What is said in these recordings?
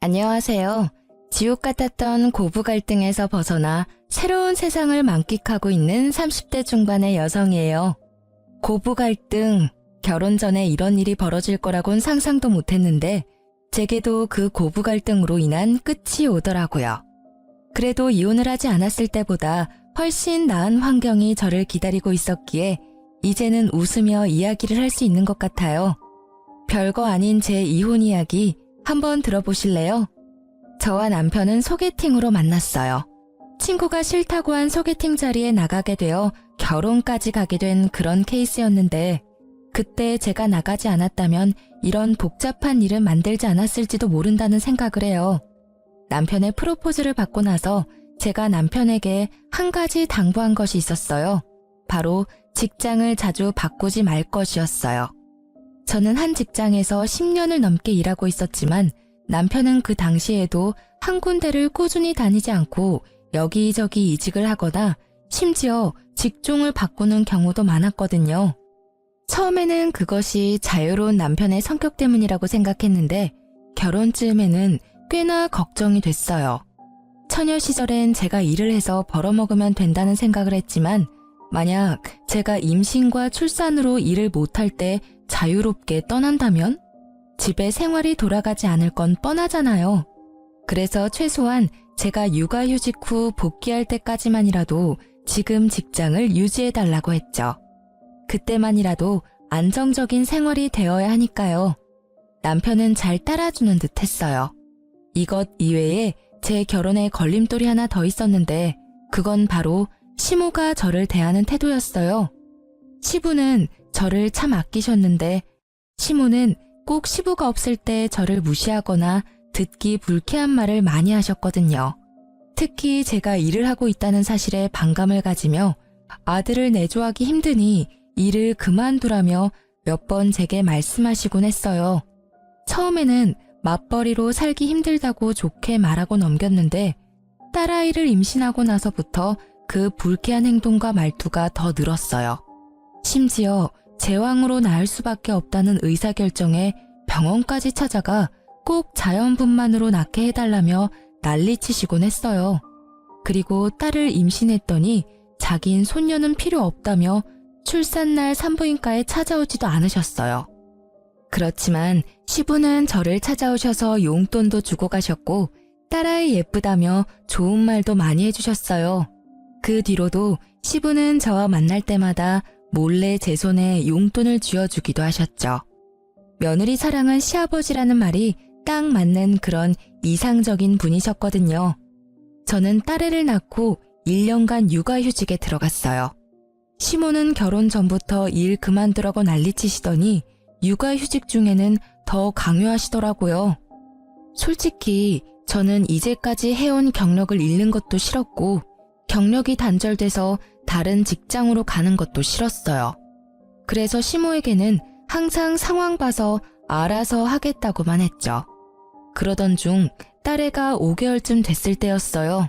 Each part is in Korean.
안녕하세요. 지옥 같았던 고부 갈등에서 벗어나 새로운 세상을 만끽하고 있는 30대 중반의 여성이에요. 고부 갈등, 결혼 전에 이런 일이 벌어질 거라곤 상상도 못했는데 제게도 그 고부 갈등으로 인한 끝이 오더라고요. 그래도 이혼을 하지 않았을 때보다 훨씬 나은 환경이 저를 기다리고 있었기에 이제는 웃으며 이야기를 할 수 있는 것 같아요. 별거 아닌 제 이혼 이야기 한번 들어보실래요? 저와 남편은 소개팅으로 만났어요. 친구가 싫다고 한 소개팅 자리에 나가게 되어 결혼까지 가게 된 그런 케이스였는데 그때 제가 나가지 않았다면 이런 복잡한 일은 만들지 않았을지도 모른다는 생각을 해요. 남편의 프로포즈를 받고 나서 제가 남편에게 한 가지 당부한 것이 있었어요. 바로 직장을 자주 바꾸지 말 것이었어요. 저는 한 직장에서 10년을 넘게 일하고 있었지만 남편은 그 당시에도 한 군데를 꾸준히 다니지 않고 여기저기 이직을 하거나 심지어 직종을 바꾸는 경우도 많았거든요. 처음에는 그것이 자유로운 남편의 성격 때문이라고 생각했는데 결혼쯤에는 꽤나 걱정이 됐어요. 처녀 시절엔 제가 일을 해서 벌어먹으면 된다는 생각을 했지만 만약 제가 임신과 출산으로 일을 못할 때 자유롭게 떠난다면 집에 생활이 돌아가지 않을 건 뻔하잖아요. 그래서 최소한 제가 육아휴직 후 복귀할 때까지만이라도 지금 직장을 유지해달라고 했죠. 그때만이라도 안정적인 생활이 되어야 하니까요. 남편은 잘 따라주는 듯 했어요. 이것 이외에 제 결혼에 걸림돌이 하나 더 있었는데 그건 바로 시모가 저를 대하는 태도였어요. 시부는 저를 참 아끼셨는데 시모는 꼭 시부가 없을 때 저를 무시하거나 듣기 불쾌한 말을 많이 하셨거든요. 특히 제가 일을 하고 있다는 사실에 반감을 가지며 아들을 내조하기 힘드니 일을 그만두라며 몇 번 제게 말씀하시곤 했어요. 처음에는 맞벌이로 살기 힘들다고 좋게 말하고 넘겼는데 딸아이를 임신하고 나서부터 그 불쾌한 행동과 말투가 더 늘었어요. 심지어 제왕으로 낳을 수밖에 없다는 의사결정에 병원까지 찾아가 꼭 자연분만으로 낳게 해달라며 난리치시곤 했어요. 그리고 딸을 임신했더니 자긴 손녀는 필요 없다며 출산날 산부인과에 찾아오지도 않으셨어요. 그렇지만 시부는 저를 찾아오셔서 용돈도 주고 가셨고 딸아이 예쁘다며 좋은 말도 많이 해주셨어요. 그 뒤로도 시부는 저와 만날 때마다 몰래 제 손에 용돈을 쥐어주기도 하셨죠. 며느리 사랑은 시아버지라는 말이 딱 맞는 그런 이상적인 분이셨거든요. 저는 딸애를 낳고 1년간 육아휴직에 들어갔어요. 시모는 결혼 전부터 일 그만두라고 난리치시더니 육아휴직 중에는 더 강요하시더라고요. 솔직히 저는 이제까지 해온 경력을 잃는 것도 싫었고 경력이 단절돼서 다른 직장으로 가는 것도 싫었어요. 그래서 시모에게는 항상 상황 봐서 알아서 하겠다고만 했죠. 그러던 중 딸애가 5개월쯤 됐을 때였어요.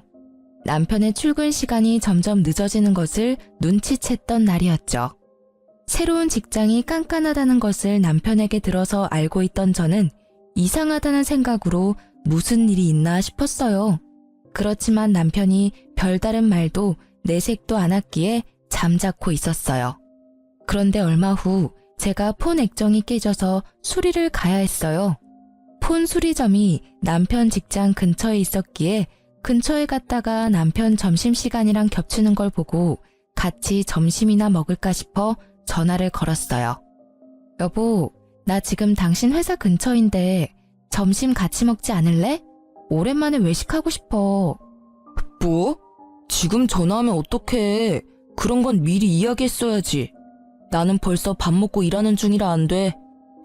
남편의 출근 시간이 점점 늦어지는 것을 눈치챘던 날이었죠. 새로운 직장이 깐깐하다는 것을 남편에게 들어서 알고 있던 저는 이상하다는 생각으로 무슨 일이 있나 싶었어요. 그렇지만 남편이 별다른 말도 내색도 않았기에 잠자코 있었어요. 그런데 얼마 후 제가 폰 액정이 깨져서 수리를 가야 했어요. 폰 수리점이 남편 직장 근처에 있었기에 근처에 갔다가 남편 점심시간이랑 겹치는 걸 보고 같이 점심이나 먹을까 싶어 전화를 걸었어요. 여보, 나 지금 당신 회사 근처인데 점심 같이 먹지 않을래? 오랜만에 외식하고 싶어. 뭐? 지금 전화하면 어떡해. 그런 건 미리 이야기했어야지. 나는 벌써 밥 먹고 일하는 중이라 안 돼.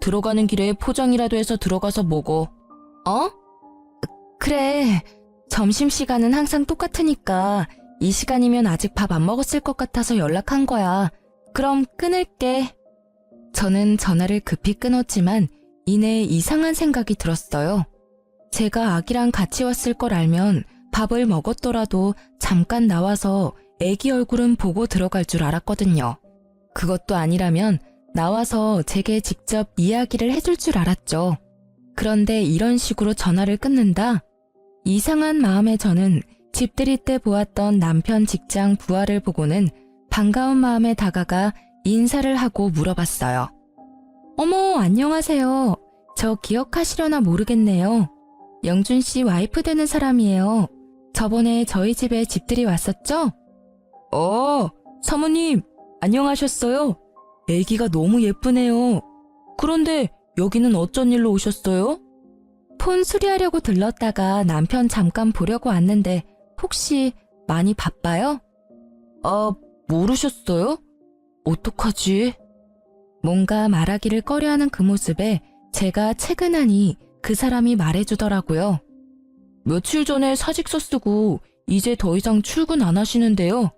들어가는 길에 포장이라도 해서 들어가서 먹어. 어? 그래. 점심시간은 항상 똑같으니까 이 시간이면 아직 밥 안 먹었을 것 같아서 연락한 거야. 그럼 끊을게. 저는 전화를 급히 끊었지만 이내 이상한 생각이 들었어요. 제가 아기랑 같이 왔을 걸 알면 밥을 먹었더라도 잠깐 나와서 애기 얼굴은 보고 들어갈 줄 알았거든요. 그것도 아니라면 나와서 제게 직접 이야기를 해줄 줄 알았죠. 그런데 이런 식으로 전화를 끊는다? 이상한 마음에 저는 집들이 때 보았던 남편 직장 부하를 보고는 반가운 마음에 다가가 인사를 하고 물어봤어요. 어머, 안녕하세요. 저 기억하시려나 모르겠네요. 영준 씨 와이프 되는 사람이에요. 저번에 저희 집에 집들이 왔었죠? 사모님, 안녕하셨어요? 애기가 너무 예쁘네요. 그런데 여기는 어쩐 일로 오셨어요? 폰 수리하려고 들렀다가 남편 잠깐 보려고 왔는데 혹시 많이 바빠요? 모르셨어요? 어떡하지? 뭔가 말하기를 꺼려하는 그 모습에 제가 채근하니 그 사람이 말해주더라고요. 며칠 전에 사직서 쓰고 이제 더 이상 출근 안 하시는데요.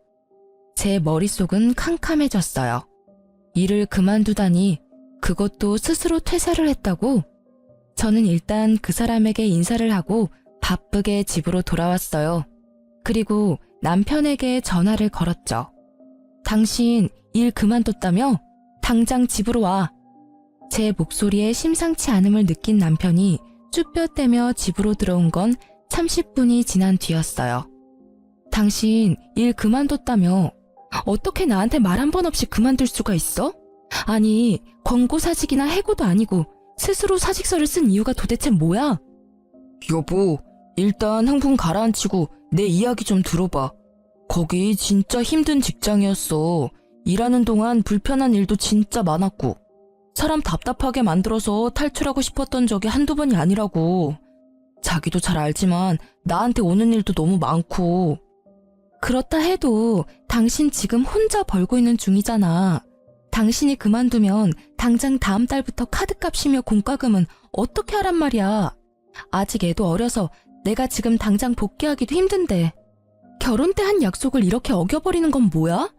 제 머릿속은 캄캄해졌어요. 일을 그만두다니 그것도 스스로 퇴사를 했다고? 저는 일단 그 사람에게 인사를 하고 바쁘게 집으로 돌아왔어요. 그리고 남편에게 전화를 걸었죠. 당신 일 그만뒀다며? 당장 집으로 와. 제 목소리에 심상치 않음을 느낀 남편이 쭈뼛대며 집으로 들어온 건 30분이 지난 뒤였어요. 당신 일 그만뒀다며? 어떻게 나한테 말 한 번 없이 그만둘 수가 있어? 아니, 권고사직이나 해고도 아니고 스스로 사직서를 쓴 이유가 도대체 뭐야? 여보, 일단 흥분 가라앉히고 내 이야기 좀 들어봐. 거기 진짜 힘든 직장이었어. 일하는 동안 불편한 일도 진짜 많았고 사람 답답하게 만들어서 탈출하고 싶었던 적이 한두 번이 아니라고. 자기도 잘 알지만 나한테 오는 일도 너무 많고. 그렇다 해도 당신 지금 혼자 벌고 있는 중이잖아. 당신이 그만두면 당장 다음 달부터 카드값이며 공과금은 어떻게 하란 말이야. 아직 애도 어려서 내가 지금 당장 복귀하기도 힘든데. 결혼 때 한 약속을 이렇게 어겨버리는 건 뭐야?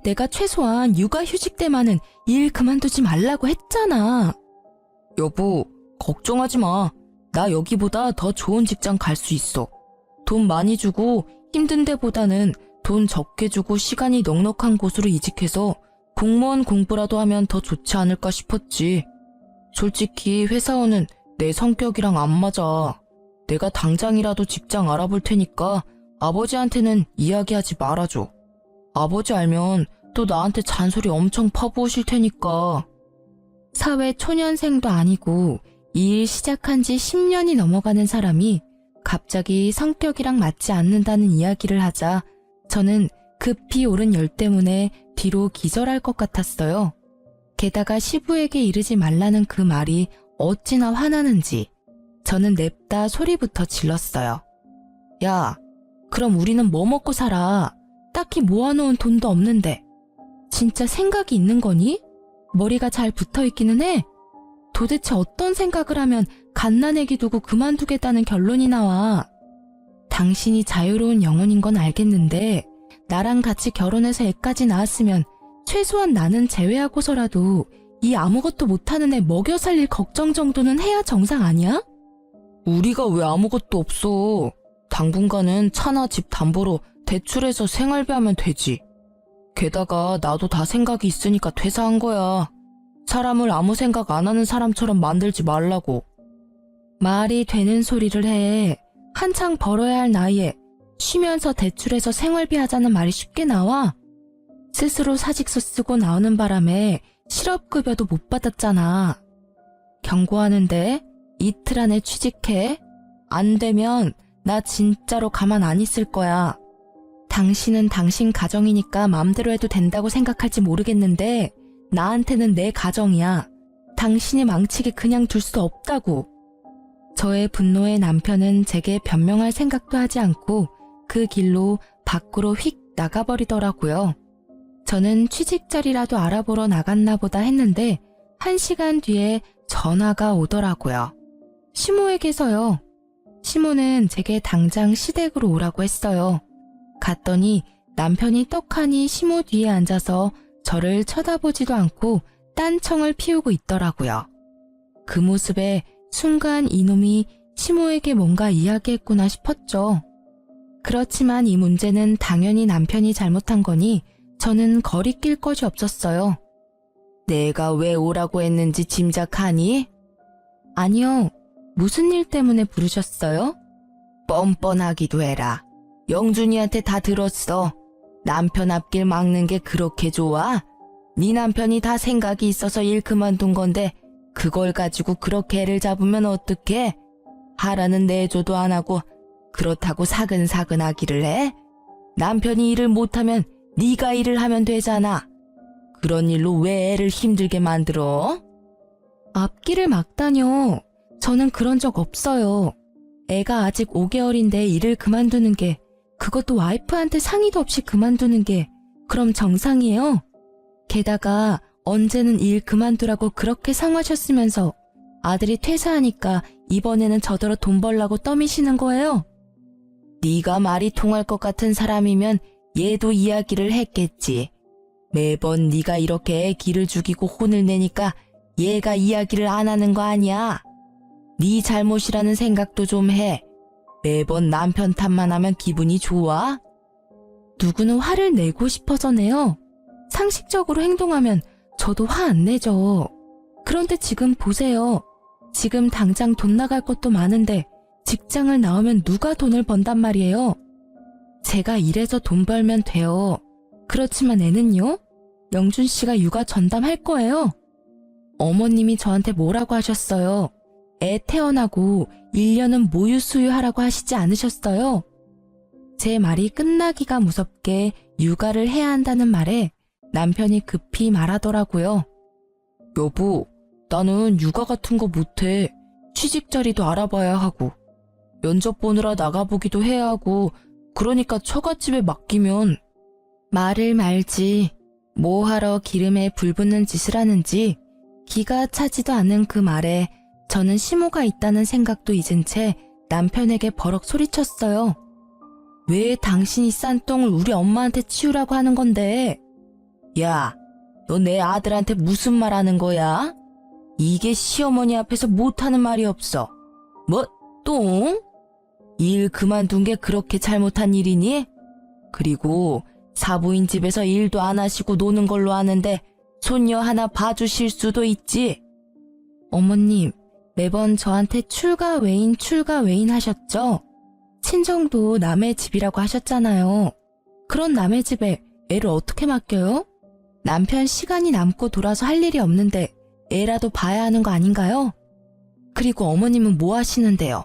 내가 최소한 육아휴직 때만은 일 그만두지 말라고 했잖아. 여보, 걱정하지 마. 나 여기보다 더 좋은 직장 갈 수 있어. 돈 많이 주고 힘든 데보다는 돈 적게 주고 시간이 넉넉한 곳으로 이직해서 공무원 공부라도 하면 더 좋지 않을까 싶었지. 솔직히 회사원은 내 성격이랑 안 맞아. 내가 당장이라도 직장 알아볼 테니까 아버지한테는 이야기하지 말아줘. 아버지 알면 또 나한테 잔소리 엄청 퍼부으실 테니까. 사회 초년생도 아니고 이 일 시작한 지 10년이 넘어가는 사람이 갑자기 성격이랑 맞지 않는다는 이야기를 하자 저는 급히 오른 열 때문에 뒤로 기절할 것 같았어요. 게다가 시부에게 이르지 말라는 그 말이 어찌나 화나는지 저는 냅다 소리부터 질렀어요. 야, 그럼 우리는 뭐 먹고 살아? 딱히 모아놓은 돈도 없는데. 진짜 생각이 있는 거니? 머리가 잘 붙어있기는 해? 도대체 어떤 생각을 하면 갓난애기 두고 그만두겠다는 결론이 나와. 당신이 자유로운 영혼인 건 알겠는데 나랑 같이 결혼해서 애까지 낳았으면 최소한 나는 제외하고서라도 이 아무것도 못하는 애 먹여 살릴 걱정 정도는 해야 정상 아니야? 우리가 왜 아무것도 없어. 당분간은 차나 집 담보로 대출해서 생활비 하면 되지. 게다가 나도 다 생각이 있으니까 퇴사한 거야. 사람을 아무 생각 안 하는 사람처럼 만들지 말라고. 말이 되는 소리를 해. 한창 벌어야 할 나이에 쉬면서 대출해서 생활비 하자는 말이 쉽게 나와? 스스로 사직서 쓰고 나오는 바람에 실업급여도 못 받았잖아. 경고하는데 이틀 안에 취직해. 안 되면 나 진짜로 가만 안 있을 거야. 당신은 당신 가정이니까 맘대로 해도 된다고 생각할지 모르겠는데 나한테는 내 가정이야. 당신이 망치게 그냥 둘 수 없다고. 저의 분노에 남편은 제게 변명할 생각도 하지 않고 그 길로 밖으로 휙 나가버리더라고요. 저는 취직 자리라도 알아보러 나갔나 보다 했는데 1시간 뒤에 전화가 오더라고요. 시모에게서요. 시모는 제게 당장 시댁으로 오라고 했어요. 갔더니 남편이 떡하니 시모 뒤에 앉아서 저를 쳐다보지도 않고 딴청을 피우고 있더라고요. 그 모습에 순간 이놈이 시모에게 뭔가 이야기했구나 싶었죠. 그렇지만 이 문제는 당연히 남편이 잘못한 거니 저는 거리낄 것이 없었어요. 내가 왜 오라고 했는지 짐작하니? 아니요. 무슨 일 때문에 부르셨어요? 뻔뻔하기도 해라. 영준이한테 다 들었어. 남편 앞길 막는 게 그렇게 좋아? 네 남편이 다 생각이 있어서 일 그만둔 건데 그걸 가지고 그렇게 애를 잡으면 어떡해? 하라는 내조도 안 하고 그렇다고 사근사근 하기를 해? 남편이 일을 못하면 네가 일을 하면 되잖아. 그런 일로 왜 애를 힘들게 만들어? 앞길을 막다뇨. 저는 그런 적 없어요. 애가 아직 5개월인데 일을 그만두는 게, 그것도 와이프한테 상의도 없이 그만두는 게 그럼 정상이에요? 게다가 언제는 일 그만두라고 그렇게 상하셨으면서 아들이 퇴사하니까 이번에는 저더러 돈 벌라고 떠미시는 거예요? 네가 말이 통할 것 같은 사람이면 얘도 이야기를 했겠지. 매번 네가 이렇게 애 기를 죽이고 혼을 내니까 얘가 이야기를 안 하는 거 아니야? 네 잘못이라는 생각도 좀 해. 매번 남편 탓만 하면 기분이 좋아? 누구는 화를 내고 싶어서 내요. 상식적으로 행동하면 저도 화 안 내죠. 그런데 지금 보세요. 지금 당장 돈 나갈 것도 많은데 직장을 나오면 누가 돈을 번단 말이에요. 제가 일해서 돈 벌면 돼요. 그렇지만 애는요? 영준 씨가 육아 전담할 거예요. 어머님이 저한테 뭐라고 하셨어요? 애 태어나고 1년은 모유 수유하라고 하시지 않으셨어요? 제 말이 끝나기가 무섭게 육아를 해야 한다는 말에 남편이 급히 말하더라고요. 여보, 나는 육아 같은 거 못해. 취직 자리도 알아봐야 하고 면접 보느라 나가보기도 해야 하고 그러니까 처갓집에 맡기면. 말을 말지. 뭐하러 기름에 불 붙는 짓을 하는지 기가 차지도 않는 그 말에 저는 심호가 있다는 생각도 잊은 채 남편에게 버럭 소리쳤어요. 왜 당신이 싼 똥을 우리 엄마한테 치우라고 하는 건데? 야, 너 내 아들한테 무슨 말 하는 거야? 이게 시어머니 앞에서 못하는 말이 없어. 뭐, 똥? 일 그만둔 게 그렇게 잘못한 일이니? 그리고 사부인 집에서 일도 안 하시고 노는 걸로 아는데 손녀 하나 봐주실 수도 있지. 어머님, 매번 저한테 출가 외인 하셨죠? 친정도 남의 집이라고 하셨잖아요. 그런 남의 집에 애를 어떻게 맡겨요? 남편 시간이 남고 돌아서 할 일이 없는데 애라도 봐야 하는 거 아닌가요? 그리고 어머님은 뭐 하시는데요?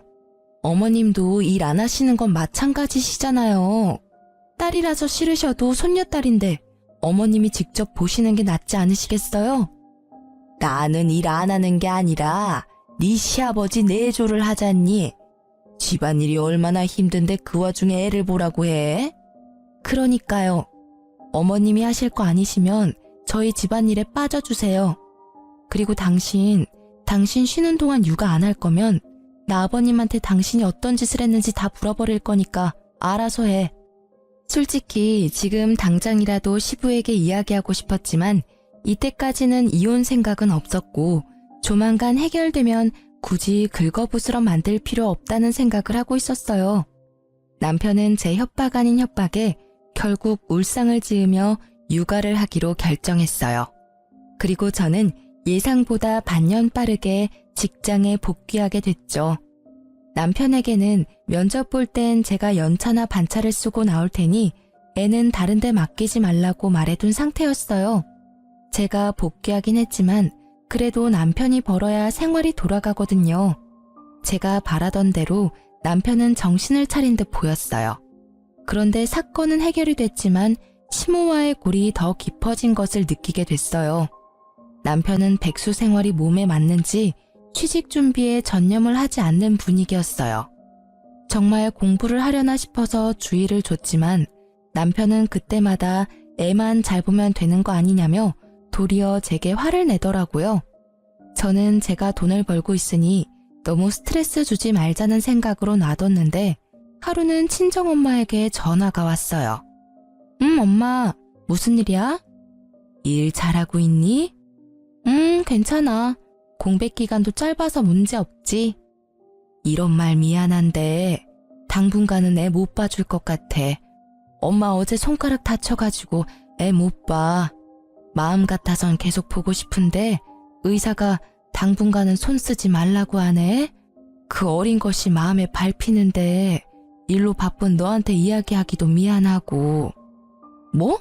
어머님도 일 안 하시는 건 마찬가지시잖아요. 딸이라서 싫으셔도 손녀딸인데 어머님이 직접 보시는 게 낫지 않으시겠어요? 나는 일 안 하는 게 아니라 네 시아버지 내조를 하잖니. 집안일이 얼마나 힘든데 그 와중에 애를 보라고 해? 그러니까요. 어머님이 하실 거 아니시면 저희 집안일에 빠져주세요. 그리고 당신 쉬는 동안 육아 안 할 거면 나 아버님한테 당신이 어떤 짓을 했는지 다 물어버릴 거니까 알아서 해. 솔직히 지금 당장이라도 시부에게 이야기하고 싶었지만 이때까지는 이혼 생각은 없었고 조만간 해결되면 굳이 긁어부스러 만들 필요 없다는 생각을 하고 있었어요. 남편은 제 협박 아닌 협박에 결국 울상을 지으며 육아를 하기로 결정했어요. 그리고 저는 예상보다 반년 빠르게 직장에 복귀하게 됐죠. 남편에게는 면접 볼 땐 제가 연차나 반차를 쓰고 나올 테니 애는 다른 데 맡기지 말라고 말해둔 상태였어요. 제가 복귀하긴 했지만 그래도 남편이 벌어야 생활이 돌아가거든요. 제가 바라던 대로 남편은 정신을 차린 듯 보였어요. 그런데 사건은 해결이 됐지만 시모와의 골이 더 깊어진 것을 느끼게 됐어요. 남편은 백수 생활이 몸에 맞는지 취직 준비에 전념을 하지 않는 분위기였어요. 정말 공부를 하려나 싶어서 주의를 줬지만 남편은 그때마다 애만 잘 보면 되는 거 아니냐며 도리어 제게 화를 내더라고요. 저는 제가 돈을 벌고 있으니 너무 스트레스 주지 말자는 생각으로 놔뒀는데 하루는 친정엄마에게 전화가 왔어요. 엄마, 무슨 일이야? 일 잘하고 있니? 괜찮아. 공백 기간도 짧아서 문제 없지. 이런 말 미안한데 당분간은 애 못 봐줄 것 같아. 엄마 어제 손가락 다쳐가지고 애 못 봐. 마음 같아선 계속 보고 싶은데 의사가 당분간은 손 쓰지 말라고 하네. 그 어린 것이 마음에 밟히는데 일로 바쁜 너한테 이야기하기도 미안하고. 뭐?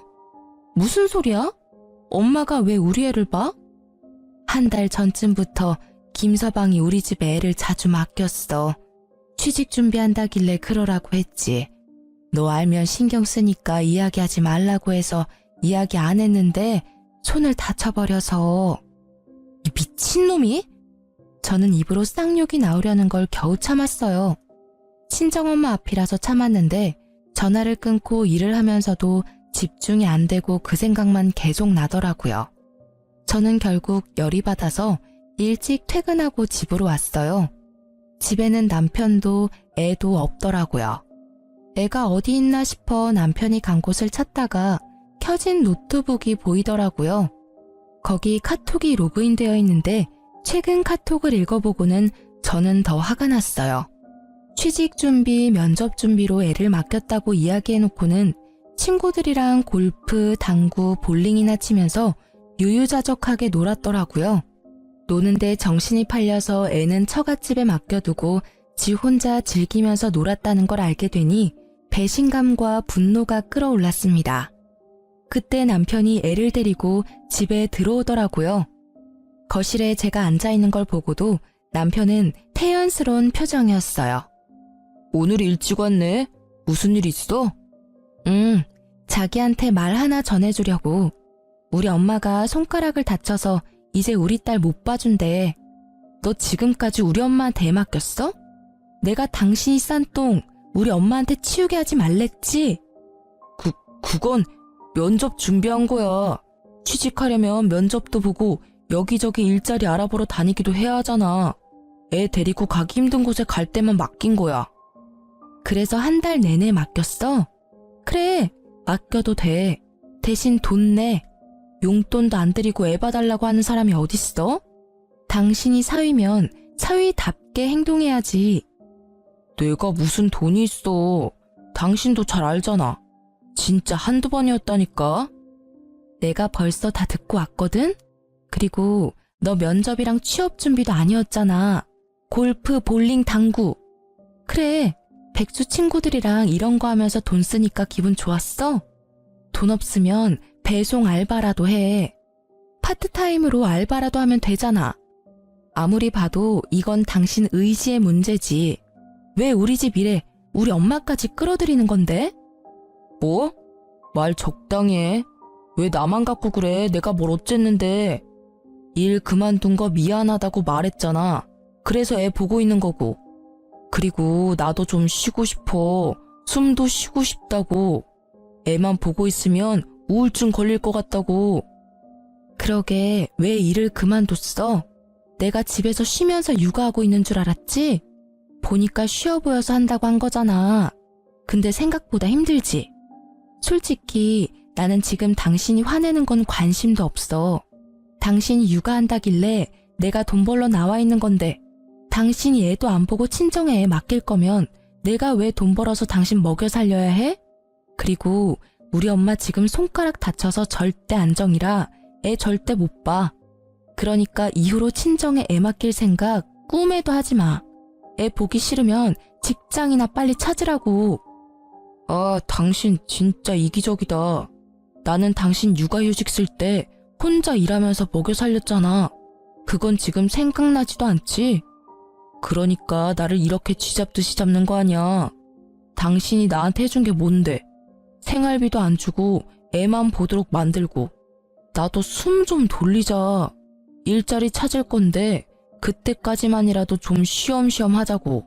무슨 소리야? 엄마가 왜 우리 애를 봐? 한 달 전쯤부터 김서방이 우리 집에 애를 자주 맡겼어. 취직 준비한다길래 그러라고 했지. 너 알면 신경 쓰니까 이야기하지 말라고 해서 이야기 안 했는데 손을 다쳐버려서. 이 미친놈이? 저는 입으로 쌍욕이 나오려는 걸 겨우 참았어요. 친정엄마 앞이라서 참았는데 전화를 끊고 일을 하면서도 집중이 안 되고 그 생각만 계속 나더라고요. 저는 결국 열이 받아서 일찍 퇴근하고 집으로 왔어요. 집에는 남편도 애도 없더라고요. 애가 어디 있나 싶어 남편이 간 곳을 찾다가 켜진 노트북이 보이더라고요. 거기 카톡이 로그인되어 있는데 최근 카톡을 읽어보고는 저는 더 화가 났어요. 취직 준비, 면접 준비로 애를 맡겼다고 이야기해놓고는 친구들이랑 골프, 당구, 볼링이나 치면서 유유자적하게 놀았더라고요. 노는데 정신이 팔려서 애는 처갓집에 맡겨두고 지 혼자 즐기면서 놀았다는 걸 알게 되니 배신감과 분노가 끌어올랐습니다. 그때 남편이 애를 데리고 집에 들어오더라고요. 거실에 제가 앉아있는 걸 보고도 남편은 태연스러운 표정이었어요. 오늘 일찍 왔네? 무슨 일 있어? 자기한테 말 하나 전해주려고. 우리 엄마가 손가락을 다쳐서 이제 우리 딸 못 봐준대. 너 지금까지 우리 엄마한테 애 맡겼어? 내가 당신이 싼 똥 우리 엄마한테 치우게 하지 말랬지? 그건 면접 준비한 거야. 취직하려면 면접도 보고 여기저기 일자리 알아보러 다니기도 해야 하잖아. 애 데리고 가기 힘든 곳에 갈 때만 맡긴 거야. 그래서 한 달 내내 맡겼어? 그래, 맡겨도 돼. 대신 돈 내. 용돈도 안 드리고 애 봐달라고 하는 사람이 어딨어? 당신이 사위면 사위답게 행동해야지. 내가 무슨 돈이 있어. 당신도 잘 알잖아. 진짜 한두 번이었다니까. 내가 벌써 다 듣고 왔거든? 그리고 너 면접이랑 취업 준비도 아니었잖아. 골프, 볼링, 당구. 그래, 백수 친구들이랑 이런 거 하면서 돈 쓰니까 기분 좋았어? 돈 없으면 배송 알바라도 해. 파트타임으로 알바라도 하면 되잖아. 아무리 봐도 이건 당신 의지의 문제지. 왜 우리 집 일에 우리 엄마까지 끌어들이는 건데? 뭐? 말 적당히 해. 왜 나만 갖고 그래? 내가 뭘 어쨌는데. 일 그만둔 거 미안하다고 말했잖아. 그래서 애 보고 있는 거고. 그리고 나도 좀 쉬고 싶어. 숨도 쉬고 싶다고. 애만 보고 있으면 우울증 걸릴 것 같다고. 그러게 왜 일을 그만뒀어? 내가 집에서 쉬면서 육아하고 있는 줄 알았지? 보니까 쉬어 보여서 한다고 한 거잖아. 근데 생각보다 힘들지? 솔직히 나는 지금 당신이 화내는 건 관심도 없어. 당신이 육아한다길래 내가 돈 벌러 나와 있는 건데 당신이 애도 안 보고 친정에 애 맡길 거면 내가 왜 돈 벌어서 당신 먹여 살려야 해? 그리고 우리 엄마 지금 손가락 다쳐서 절대 안정이라 애 절대 못 봐. 그러니까 이후로 친정에 애 맡길 생각 꿈에도 하지 마. 애 보기 싫으면 직장이나 빨리 찾으라고. 아, 당신 진짜 이기적이다. 나는 당신 육아휴직 쓸 때 혼자 일하면서 먹여 살렸잖아. 그건 지금 생각나지도 않지? 그러니까 나를 이렇게 쥐잡듯이 잡는 거 아니야. 당신이 나한테 해준 게 뭔데? 생활비도 안 주고 애만 보도록 만들고. 나도 숨 좀 돌리자. 일자리 찾을 건데 그때까지만이라도 좀 쉬엄쉬엄 하자고.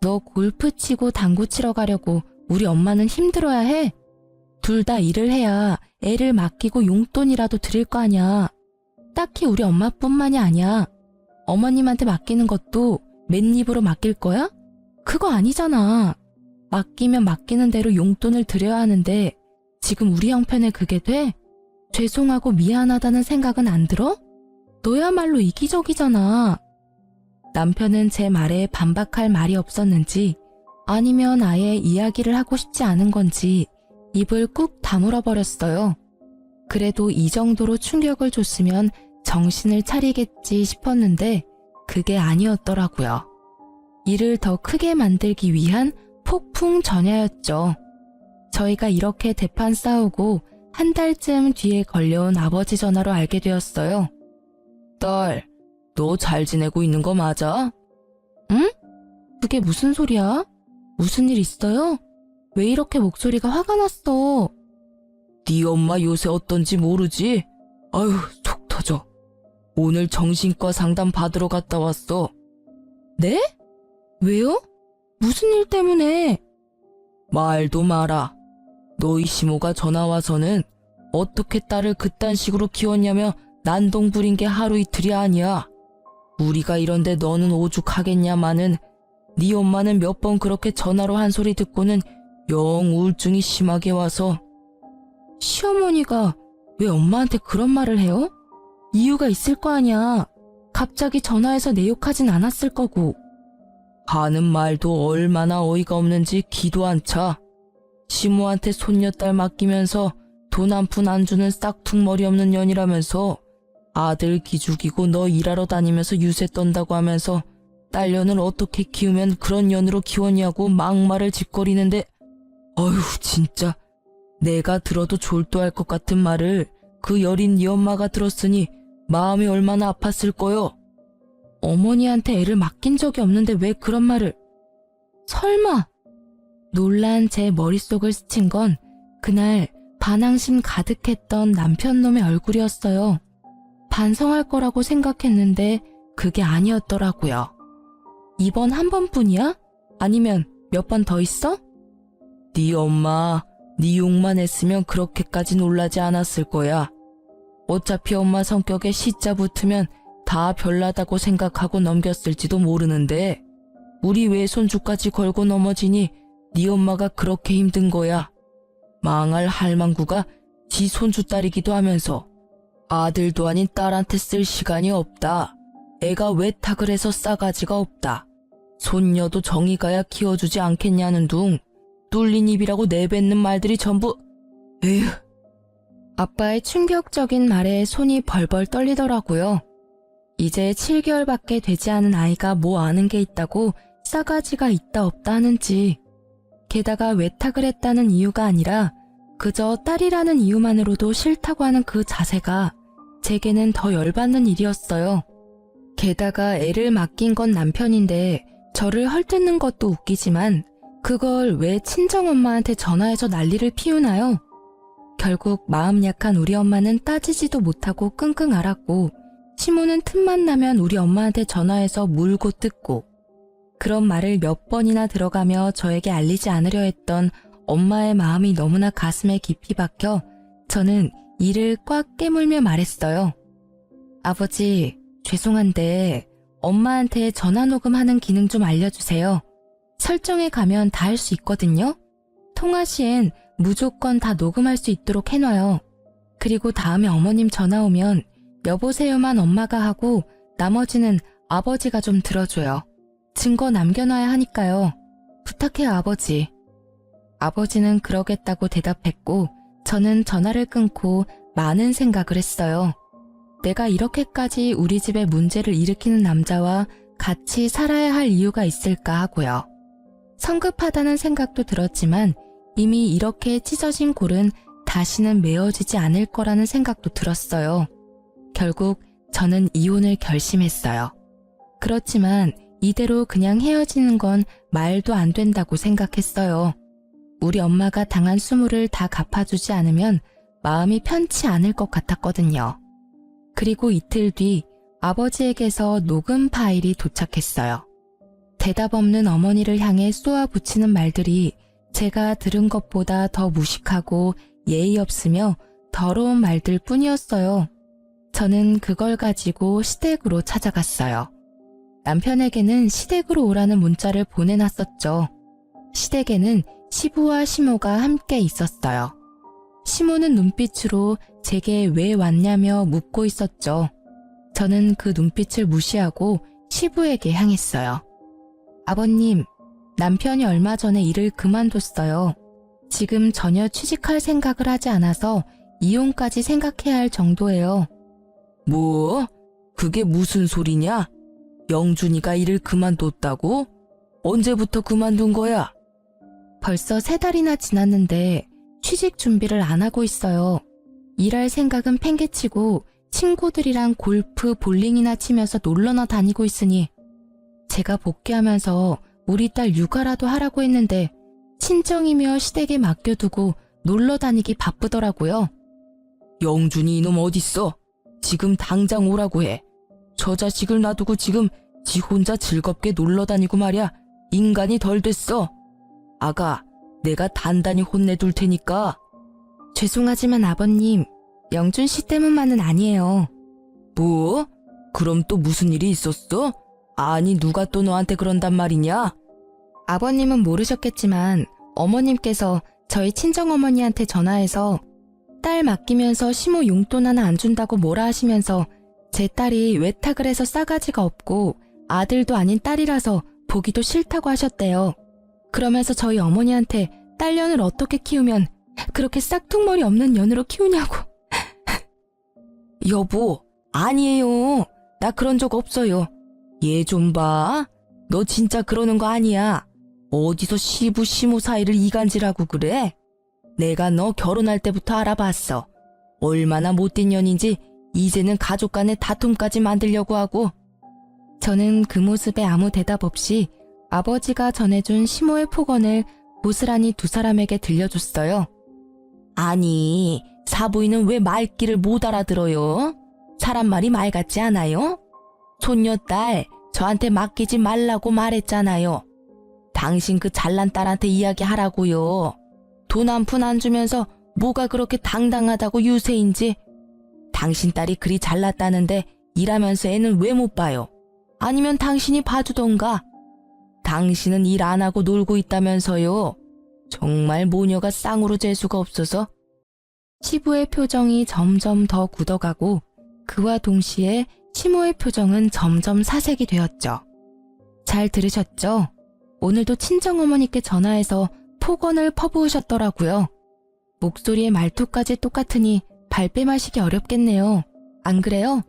너 골프 치고 당구 치러 가려고 우리 엄마는 힘들어야 해? 둘 다 일을 해야 애를 맡기고 용돈이라도 드릴 거 아니야. 딱히 우리 엄마뿐만이 아니야. 어머님한테 맡기는 것도 맨입으로 맡길 거야? 그거 아니잖아. 맡기면 맡기는 대로 용돈을 드려야 하는데 지금 우리 형편에 그게 돼? 죄송하고 미안하다는 생각은 안 들어? 너야말로 이기적이잖아. 남편은 제 말에 반박할 말이 없었는지 아니면 아예 이야기를 하고 싶지 않은 건지 입을 꾹 다물어 버렸어요. 그래도 이 정도로 충격을 줬으면 정신을 차리겠지 싶었는데 그게 아니었더라고요. 일을 더 크게 만들기 위한 폭풍 전야였죠. 저희가 이렇게 대판 싸우고 한 달쯤 뒤에 걸려온 아버지 전화로 알게 되었어요. 딸, 너 잘 지내고 있는 거 맞아? 응? 그게 무슨 소리야? 무슨 일 있어요? 왜 이렇게 목소리가 화가 났어? 네 엄마 요새 어떤지 모르지? 아유, 속 터져. 오늘 정신과 상담 받으러 갔다 왔어. 네? 왜요? 무슨 일 때문에? 말도 마라. 너희 시모가 전화와서는 어떻게 딸을 그딴 식으로 키웠냐며 난동 부린 게 하루 이틀이 아니야. 우리가 이런데 너는 오죽하겠냐마는 네 엄마는 몇 번 그렇게 전화로 한 소리 듣고는 영 우울증이 심하게 와서. 시어머니가 왜 엄마한테 그런 말을 해요? 이유가 있을 거 아니야. 갑자기 전화해서 내 욕하진 않았을 거고. 하는 말도 얼마나 어이가 없는지 기도 안 차. 시모한테 손녀딸 맡기면서 돈 한 푼 안 주는 싹퉁머리 없는 년이라면서 아들 기죽이고 너 일하러 다니면서 유세 떤다고 하면서 딸년을 어떻게 키우면 그런 년으로 키웠냐고 막말을 짓거리는데, 어휴 진짜 내가 들어도 졸도할 것 같은 말을 그 여린 네 엄마가 들었으니 마음이 얼마나 아팠을 거요. 어머니한테 애를 맡긴 적이 없는데 왜 그런 말을. 설마. 놀란 제 머릿속을 스친 건 그날 반항심 가득했던 남편놈의 얼굴이었어요. 반성할 거라고 생각했는데 그게 아니었더라고요. 이번 한 번뿐이야? 아니면 몇 번 더 있어? 네 엄마, 네 욕만 했으면 그렇게까지 놀라지 않았을 거야. 어차피 엄마 성격에 시자 붙으면 다 별나다고 생각하고 넘겼을지도 모르는데 우리 외손주까지 걸고 넘어지니 네 엄마가 그렇게 힘든 거야. 망할 할망구가 지 손주 딸이기도 하면서 아들도 아닌 딸한테 쓸 시간이 없다. 애가 외탁을 해서 싸가지가 없다. 손녀도 정이 가야 키워주지 않겠냐는 둥 뚫린 입이라고 내뱉는 말들이 전부. 에휴. 아빠의 충격적인 말에 손이 벌벌 떨리더라고요. 이제 7개월밖에 되지 않은 아이가 뭐 아는 게 있다고 싸가지가 있다 없다 하는지. 게다가 외탁을 했다는 이유가 아니라 그저 딸이라는 이유만으로도 싫다고 하는 그 자세가 제게는 더 열받는 일이었어요. 게다가 애를 맡긴 건 남편인데 저를 헐뜯는 것도 웃기지만 그걸 왜 친정엄마한테 전화해서 난리를 피우나요? 결국 마음 약한 우리 엄마는 따지지도 못하고 끙끙 앓았고 시모는 틈만 나면 우리 엄마한테 전화해서 물고 뜯고 그런 말을 몇 번이나 들어가며 저에게 알리지 않으려 했던 엄마의 마음이 너무나 가슴에 깊이 박혀 저는 이를 꽉 깨물며 말했어요. 아버지, 죄송한데 엄마한테 전화 녹음하는 기능 좀 알려주세요. 설정에 가면 다 할 수 있거든요. 통화 시엔 무조건 다 녹음할 수 있도록 해놔요. 그리고 다음에 어머님 전화 오면 여보세요만 엄마가 하고 나머지는 아버지가 좀 들어줘요. 증거 남겨놔야 하니까요. 부탁해요, 아버지. 아버지는 그러겠다고 대답했고 저는 전화를 끊고 많은 생각을 했어요. 내가 이렇게까지 우리 집에 문제를 일으키는 남자와 같이 살아야 할 이유가 있을까 하고요. 성급하다는 생각도 들었지만 이미 이렇게 찢어진 골은 다시는 메어지지 않을 거라는 생각도 들었어요. 결국 저는 이혼을 결심했어요. 그렇지만 이대로 그냥 헤어지는 건 말도 안 된다고 생각했어요. 우리 엄마가 당한 수모를 다 갚아주지 않으면 마음이 편치 않을 것 같았거든요. 그리고 이틀 뒤 아버지에게서 녹음 파일이 도착했어요. 대답 없는 어머니를 향해 쏘아붙이는 말들이 제가 들은 것보다 더 무식하고 예의 없으며 더러운 말들 뿐이었어요. 저는 그걸 가지고 시댁으로 찾아갔어요. 남편에게는 시댁으로 오라는 문자를 보내놨었죠. 시댁에는 시부와 시모가 함께 있었어요. 시모는 눈빛으로 제게 왜 왔냐며 묻고 있었죠. 저는 그 눈빛을 무시하고 시부에게 향했어요. 아버님, 남편이 얼마 전에 일을 그만뒀어요. 지금 전혀 취직할 생각을 하지 않아서 이혼까지 생각해야 할 정도예요. 뭐? 그게 무슨 소리냐? 영준이가 일을 그만뒀다고? 언제부터 그만둔 거야? 벌써 3달이나 지났는데 취직 준비를 안 하고 있어요. 일할 생각은 팽개치고 친구들이랑 골프, 볼링이나 치면서 놀러나 다니고 있으니 제가 복귀하면서 우리 딸 육아라도 하라고 했는데 친정이며 시댁에 맡겨두고 놀러 다니기 바쁘더라고요. 영준이 이놈 어딨어? 지금 당장 오라고 해. 저 자식을 놔두고 지금 지 혼자 즐겁게 놀러 다니고 말이야. 인간이 덜 됐어. 아가, 내가 단단히 혼내둘 테니까. 죄송하지만 아버님, 영준 씨 때문만은 아니에요. 뭐? 그럼 또 무슨 일이 있었어? 아니 누가 또 너한테 그런단 말이냐? 아버님은 모르셨겠지만 어머님께서 저희 친정어머니한테 전화해서 딸 맡기면서 시모 용돈 하나 안 준다고 뭐라 하시면서 제 딸이 외탁을 해서 싸가지가 없고 아들도 아닌 딸이라서 보기도 싫다고 하셨대요. 그러면서 저희 어머니한테 딸년을 어떻게 키우면 그렇게 싹퉁머리 없는 년으로 키우냐고. 여보, 아니에요. 나 그런 적 없어요. 얘 좀 봐. 너 진짜 그러는 거 아니야. 어디서 시부 시모 사이를 이간질하고 그래? 내가 너 결혼할 때부터 알아봤어. 얼마나 못된 년인지 이제는 가족 간의 다툼까지 만들려고 하고. 저는 그 모습에 아무 대답 없이 아버지가 전해준 시모의 폭언을 고스란히 두 사람에게 들려줬어요. 아니, 사부인은 왜 말귀를 못 알아들어요? 사람 말이 말 같지 않아요? 손녀딸, 저한테 맡기지 말라고 말했잖아요. 당신 그 잘난 딸한테 이야기하라고요. 돈 한 푼 안 주면서 뭐가 그렇게 당당하다고 유세인지. 당신 딸이 그리 잘났다는데 일하면서 애는 왜 못 봐요? 아니면 당신이 봐주던가. 당신은 일 안 하고 놀고 있다면서요. 정말 모녀가 쌍으로 재수가 없어서. 시부의 표정이 점점 더 굳어가고 그와 동시에 시모의 표정은 점점 사색이 되었죠. 잘 들으셨죠? 오늘도 친정어머니께 전화해서 폭언을 퍼부으셨더라고요. 목소리의 말투까지 똑같으니 발뺌하시기 어렵겠네요. 안 그래요?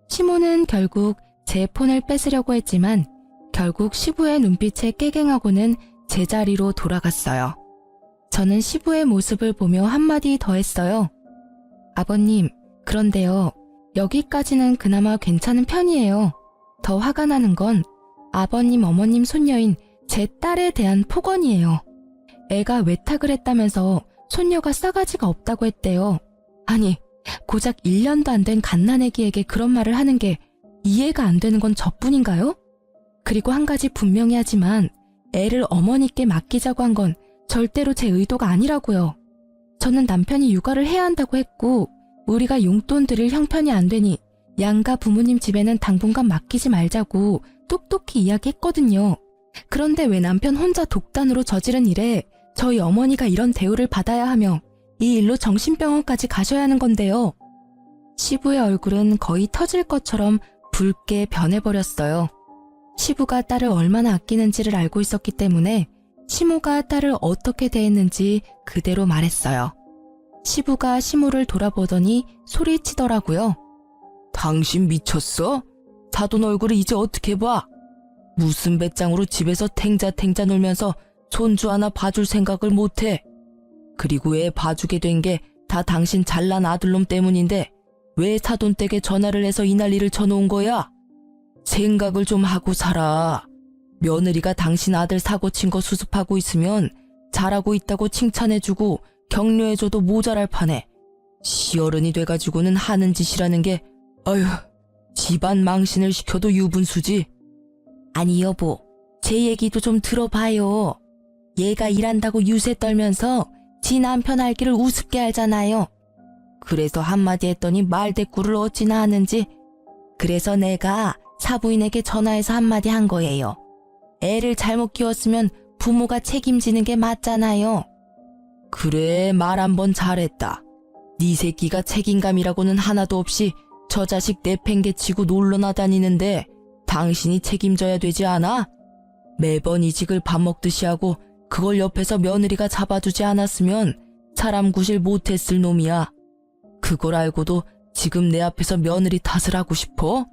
시모는 결국 제 폰을 뺏으려고 했지만 결국 시부의 눈빛에 깨갱하고는 제자리로 돌아갔어요. 저는 시부의 모습을 보며 한마디 더 했어요. 아버님, 그런데요. 여기까지는 그나마 괜찮은 편이에요. 더 화가 나는 건 아버님, 어머님 손녀인 제 딸에 대한 폭언이에요. 애가 외탁을 했다면서 손녀가 싸가지가 없다고 했대요. 아니, 고작 1년도 안 된 갓난애기에게 그런 말을 하는 게 이해가 안 되는 건 저뿐인가요? 그리고 한 가지 분명히 하지만 애를 어머니께 맡기자고 한 건 절대로 제 의도가 아니라고요. 저는 남편이 육아를 해야 한다고 했고 우리가 용돈 드릴 형편이 안 되니 양가 부모님 집에는 당분간 맡기지 말자고 똑똑히 이야기했거든요. 그런데 왜 남편 혼자 독단으로 저지른 일에 저희 어머니가 이런 대우를 받아야 하며 이 일로 정신병원까지 가셔야 하는 건데요. 시부의 얼굴은 거의 터질 것처럼 붉게 변해버렸어요. 시부가 딸을 얼마나 아끼는지를 알고 있었기 때문에 시모가 딸을 어떻게 대했는지 그대로 말했어요. 시부가 시모를 돌아보더니 소리치더라고요. 당신 미쳤어? 사돈 얼굴을 이제 어떻게 봐? 무슨 배짱으로 집에서 탱자탱자 놀면서 손주 하나 봐줄 생각을 못해. 그리고 애 봐주게 된 게 다 당신 잘난 아들놈 때문인데 왜 사돈 댁에 전화를 해서 이 난리를 쳐놓은 거야? 생각을 좀 하고 살아. 며느리가 당신 아들 사고 친 거 수습하고 있으면 잘하고 있다고 칭찬해주고 격려해줘도 모자랄 판에 시어른이 돼가지고는 하는 짓이라는 게 어휴, 집안 망신을 시켜도 유분수지. 아니 여보, 제 얘기도 좀 들어봐요. 얘가 일한다고 유세 떨면서 지 남편 알기를 우습게 알잖아요. 그래서 한마디 했더니 말대꾸를 어찌나 하는지. 그래서 내가 사부인에게 전화해서 한마디 한 거예요. 애를 잘못 키웠으면 부모가 책임지는 게 맞잖아요. 그래, 말 한 번 잘했다. 네 새끼가 책임감이라고는 하나도 없이 저 자식 내팽개치고 놀러나 다니는데 당신이 책임져야 되지 않아? 매번 이직을 밥 먹듯이 하고 그걸 옆에서 며느리가 잡아주지 않았으면 사람 구실 못했을 놈이야. 그걸 알고도 지금 내 앞에서 며느리 탓을 하고 싶어?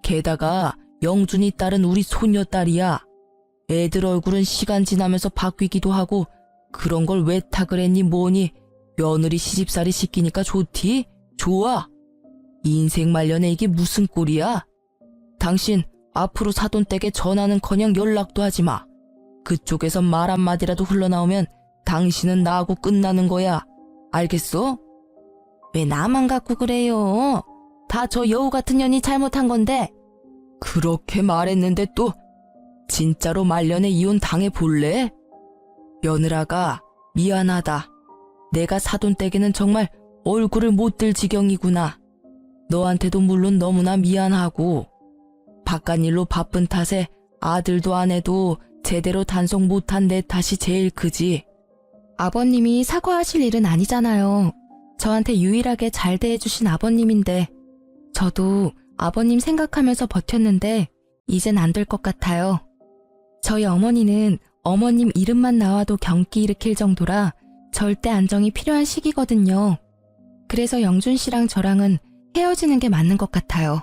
게다가 영준이 딸은 우리 손녀딸이야. 애들 얼굴은 시간 지나면서 바뀌기도 하고 그런 걸 왜 탁을 했니 뭐니. 며느리 시집살이 시키니까 좋디? 좋아. 인생 말년에 이게 무슨 꼴이야? 당신 앞으로 사돈댁에 전화는커녕 연락도 하지 마. 그쪽에서 말 한마디라도 흘러나오면 당신은 나하고 끝나는 거야. 알겠어? 왜 나만 갖고 그래요? 다 저 여우 같은 년이 잘못한 건데. 그렇게 말했는데 또 진짜로 말년에 이혼 당해볼래? 며느라가 미안하다. 내가 사돈댁에는 정말 얼굴을 못 들 지경이구나. 너한테도 물론 너무나 미안하고 바깥일로 바쁜 탓에 아들도 아내도 제대로 단속 못한 내 탓이 제일 크지. 아버님이 사과하실 일은 아니잖아요. 저한테 유일하게 잘 대해주신 아버님인데 저도 아버님 생각하면서 버텼는데 이젠 안 될 것 같아요. 저희 어머니는 어머님 이름만 나와도 경기 일으킬 정도라 절대 안정이 필요한 시기거든요. 그래서 영준 씨랑 저랑은 헤어지는 게 맞는 것 같아요.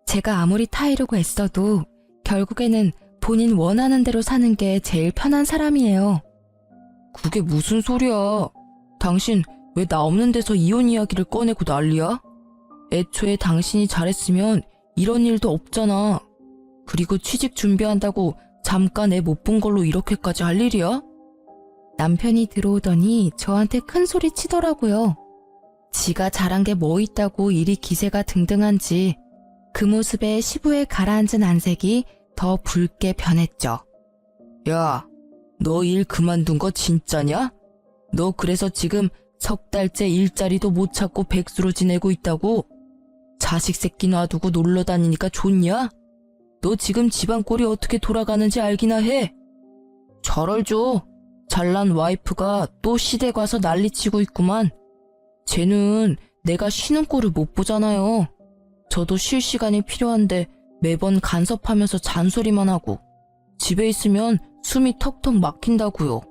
제가 아무리 타이르고 애써도 결국에는 본인 원하는 대로 사는 게 제일 편한 사람이에요. 그게 무슨 소리야. 당신 왜 나 없는 데서 이혼 이야기를 꺼내고 난리야? 애초에 당신이 잘했으면 이런 일도 없잖아. 그리고 취직 준비한다고 잠깐 애 못 본 걸로 이렇게까지 할 일이야? 남편이 들어오더니 저한테 큰 소리 치더라고요. 지가 잘한 게 뭐 있다고 이리 기세가 등등한지 그 모습에 시부에 가라앉은 안색이 더 붉게 변했죠. 야, 너 일 그만둔 거 진짜냐? 너 그래서 지금 석 달째 일자리도 못 찾고 백수로 지내고 있다고? 자식 새끼 놔두고 놀러 다니니까 좋냐? 너 지금 집안 꼴이 어떻게 돌아가는지 알기나 해? 잘 알죠. 잘난 와이프가 또 시댁 와서 난리치고 있구만. 쟤는 내가 쉬는 꼴을 못 보잖아요. 저도 쉴 시간이 필요한데 매번 간섭하면서 잔소리만 하고 집에 있으면 숨이 턱턱 막힌다고요.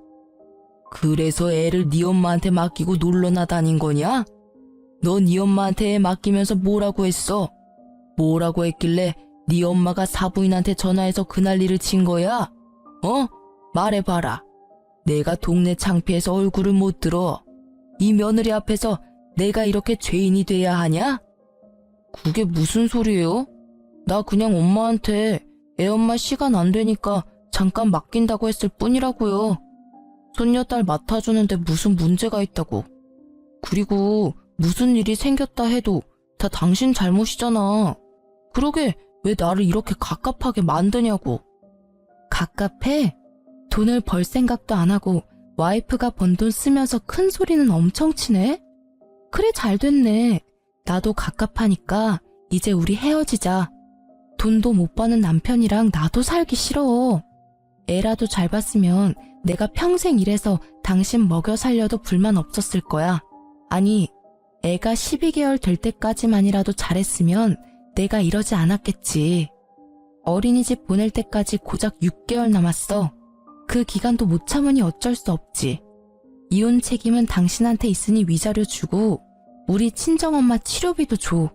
그래서 애를 네 엄마한테 맡기고 놀러나 다닌 거냐? 너 네 엄마한테 애 맡기면서 뭐라고 했어? 뭐라고 했길래 네 엄마가 사부인한테 전화해서 그 난리를 친 거야? 말해봐라. 내가 동네 창피해서 얼굴을 못 들어. 이 며느리 앞에서 내가 이렇게 죄인이 돼야 하냐? 그게 무슨 소리예요? 나 그냥 엄마한테 애엄마 시간 안 되니까 잠깐 맡긴다고 했을 뿐이라고요. 손녀딸 맡아주는데 무슨 문제가 있다고. 그리고 무슨 일이 생겼다 해도 다 당신 잘못이잖아. 그러게 왜 나를 이렇게 갑갑하게 만드냐고. 갑갑해? 돈을 벌 생각도 안 하고 와이프가 번 돈 쓰면서 큰 소리는 엄청 치네? 그래 잘 됐네. 나도 갑갑하니까 이제 우리 헤어지자. 돈도 못 버는 남편이랑 나도 살기 싫어. 애라도 잘 봤으면 내가 평생 일해서 당신 먹여 살려도 불만 없었을 거야. 아니, 애가 12개월 될 때까지만이라도 잘했으면 내가 이러지 않았겠지. 어린이집 보낼 때까지 고작 6개월 남았어. 그 기간도 못 참으니 어쩔 수 없지. 이혼 책임은 당신한테 있으니 위자료 주고 우리 친정엄마 치료비도 줘.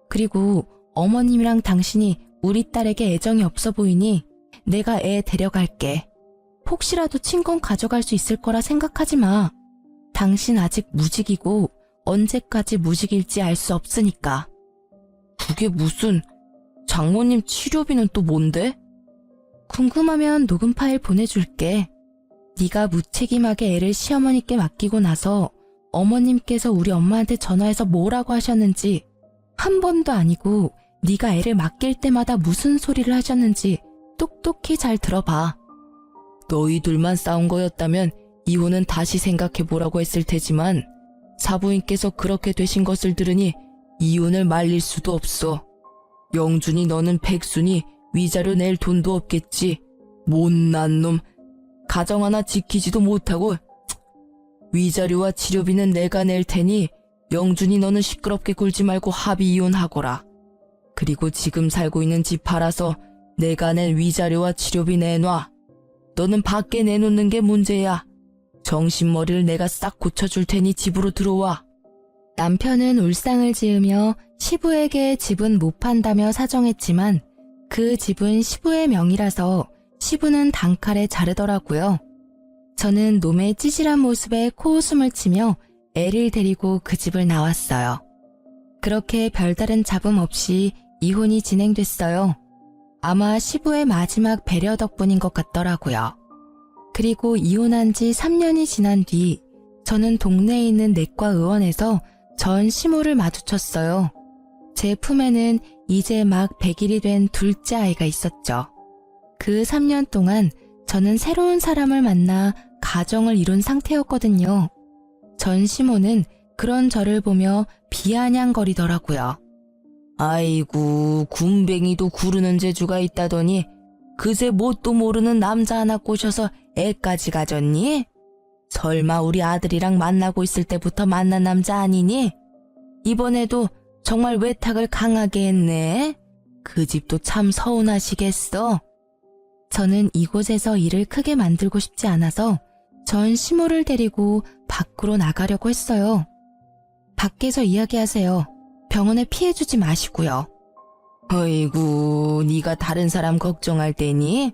그리고 어머님이랑 당신이 우리 딸에게 애정이 없어 보이니 내가 애 데려갈게. 혹시라도 친권 가져갈 수 있을 거라 생각하지 마. 당신 아직 무직이고 언제까지 무직일지 알 수 없으니까. 그게 무슨... 장모님 치료비는 또 뭔데? 궁금하면 녹음 파일 보내줄게. 네가 무책임하게 애를 시어머니께 맡기고 나서 어머님께서 우리 엄마한테 전화해서 뭐라고 하셨는지, 한 번도 아니고 네가 애를 맡길 때마다 무슨 소리를 하셨는지 똑똑히 잘 들어봐. 너희들만 싸운 거였다면 이혼은 다시 생각해보라고 했을 테지만 사부인께서 그렇게 되신 것을 들으니 이혼을 말릴 수도 없어. 영준이 너는 백순이 위자료 낼 돈도 없겠지. 못난 놈. 가정 하나 지키지도 못하고. 위자료와 치료비는 내가 낼 테니 영준이 너는 시끄럽게 굴지 말고 합의 이혼하거라. 그리고 지금 살고 있는 집 팔아서 내가 낸 위자료와 치료비 내놔. 너는 밖에 내놓는 게 문제야. 정신머리를 내가 싹 고쳐줄 테니 집으로 들어와. 남편은 울상을 지으며 시부에게 집은 못 판다며 사정했지만 그 집은 시부의 명의라서 시부는 단칼에 자르더라고요. 저는 놈의 찌질한 모습에 코웃음을 치며 애를 데리고 그 집을 나왔어요. 그렇게 별다른 잡음 없이 이혼이 진행됐어요. 아마 시부의 마지막 배려 덕분인 것 같더라고요. 그리고 이혼한 지 3년이 지난 뒤 저는 동네에 있는 내과 의원에서 전 시모를 마주쳤어요. 제 품에는 이제 막 100일이 된 둘째 아이가 있었죠. 그 3년 동안 저는 새로운 사람을 만나 가정을 이룬 상태였거든요. 전 시모는 그런 저를 보며 비아냥거리더라고요. 아이고, 군뱅이도 구르는 재주가 있다더니 그새 뭣도 모르는 남자 하나 꼬셔서 애까지 가졌니? 설마 우리 아들이랑 만나고 있을 때부터 만난 남자 아니니? 이번에도 정말 외탁을 강하게 했네. 그 집도 참 서운하시겠어. 저는 이곳에서 일을 크게 만들고 싶지 않아서 전 시모를 데리고 밖으로 나가려고 했어요. 밖에서 이야기하세요. 병원에 피해주지 마시고요. 어이구, 네가 다른 사람 걱정할 때니?